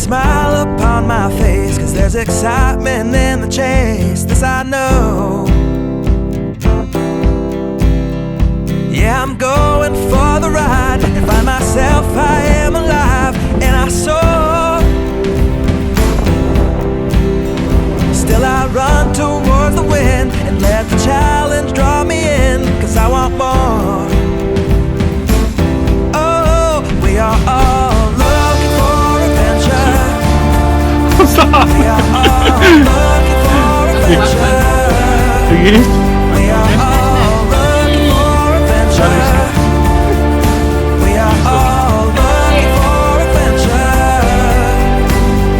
smile upon my face, 'cause there's excitement in the chase, this I know. Yeah, I'm going for the ride and find myself, I am alive, and I soar. Still I run towards the wind and let the challenge draw me in, 'cause I want more. Oh, we are all looking for adventure. We are all looking for adventure. We are all looking for adventure. We are all looking for adventure.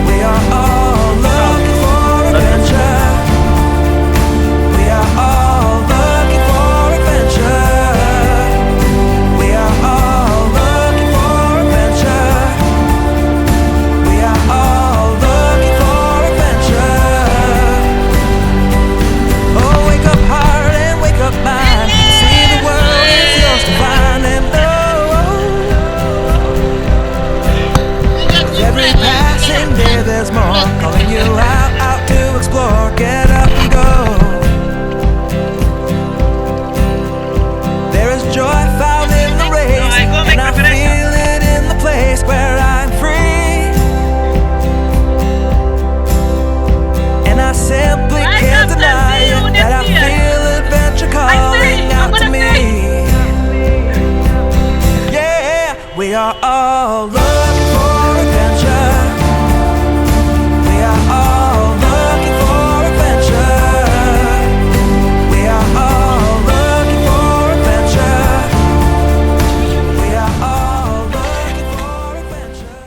We are all looking for adventure. We are all looking for adventure. We are all looking for adventure. We are all looking for adventure. Oh, wake up heart and wake up mind. See the world is yours to find, and every passing day there's more calling you out to explore. Get up and go. There is joy found in the race, and I feel it in the place where I'm free. And I simply can't deny it, that I feel adventure calling out to me. Yeah, we are all looking for adventure. We are all looking for adventure. We are all looking for adventure. We are all looking for adventure.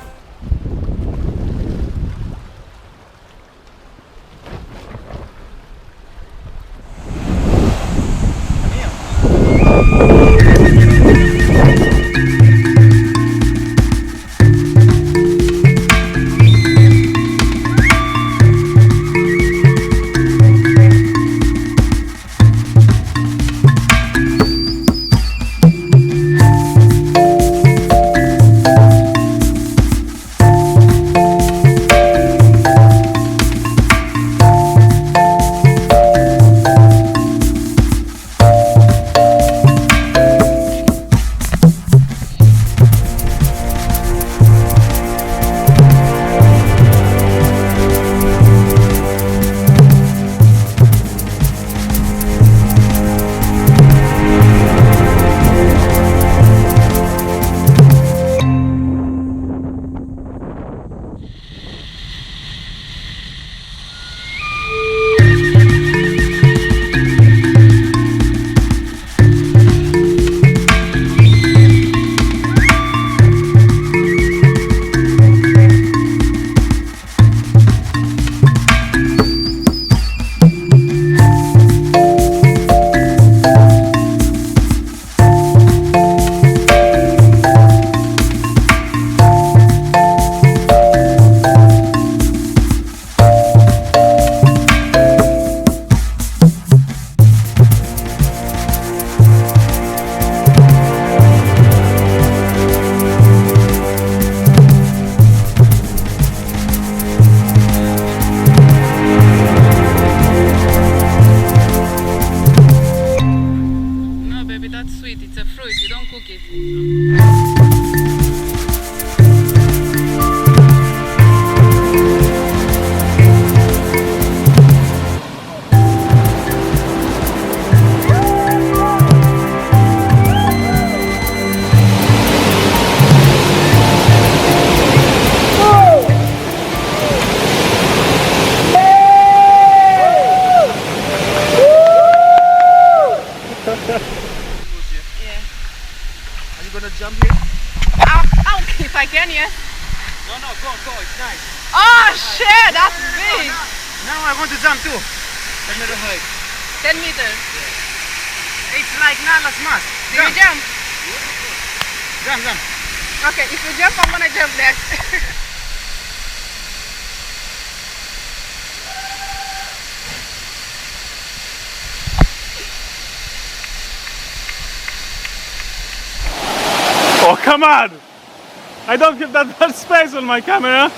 It's nice. Oh shit, that's big. Now I want to jump too. Another height. 10 meters. It's like Nala's mask. Do you jump? Jump, jump. Okay, if you jump, I'm gonna jump next. Oh, come on! I don't have that much space on my camera.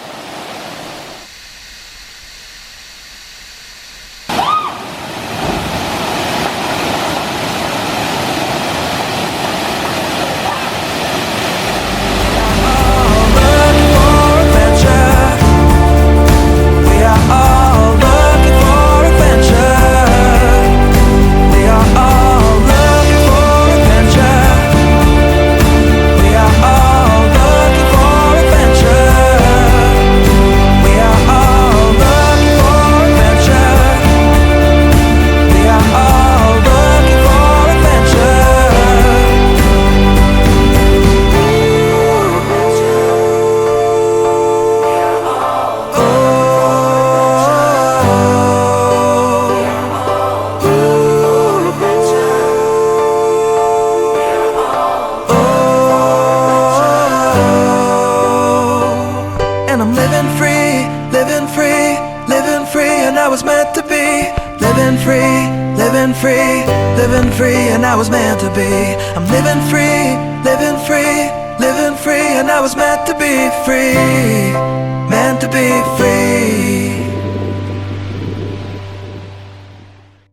living free, living free, and I was meant to be. I'm living free, living free, living free, and I was meant to be free, meant to be free.